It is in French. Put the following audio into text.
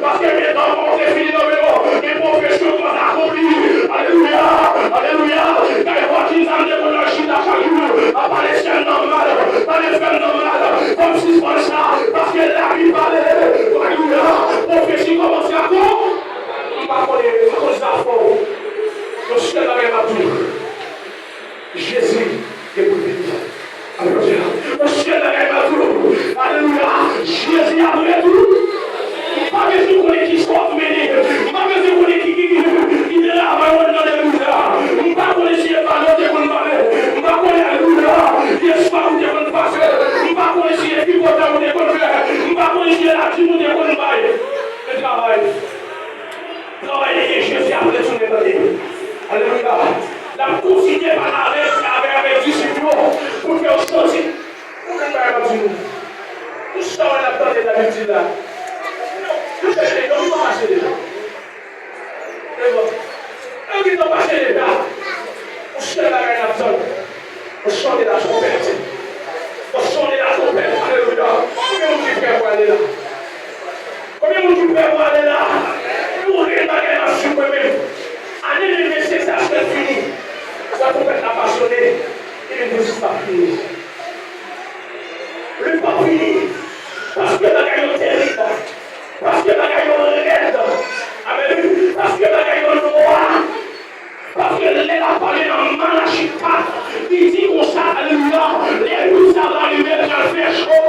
Parce que mes temps vont être finis dans mes mots. Mes professions vont accomplir. Alléluia. Alléluia. Car il faut qu'ils en dépendent de Chine à chaque jour. À pas les chaînes normales. Pas les femmes normales. Comme si c'est ça. Parce que la vie parlait. Alléluia. Prophétie commence à quoi? Il va pas les affaires. Je suis dans la nature. Jésus est pour venir. Alléluia. Je suis dans la nature. Alléluia. Jésus a après tout. Pas besoin qu'on ait qui soit mené. Pas besoin qu'on ait qui est là avant dans les lumières. Pas qu'on ait si pas l'autre qu'on va. Pas qu'on ait alléluia. Yes, pas qu'on ait passer. Pas qu'on ait si qui porte on est qu'on faire. Pas qu'on ait si la team on est qu'on va. Le travail. Travailler Jésus après tout les alléluia. La considère par avec discipline pour faire sortir. Pour ne pas dire. Tout ça on a parlé d'habitude là. Tout ça c'est donc pas passer déjà. C'est bon. On dit non passer déjà. On chante la reine on chante la trompette. On chante la trompette. Alléluia. Combien de gens peuvent aller là? Combien de gens peuvent aller là? Nous on est dans la suprême. Année de messieurs, ça c'est fini. La trompette a passionné. Et le Jésus pas fini. Le pas fini. Parce que la gagne est terrible. Parce que la gagne est raide. Amen. Parce que la gagne est noire. Parce que elle a parlé dans Malachita. Il dit qu'on ça, alléluia. Les loups ça va arriver dans le fait chaud.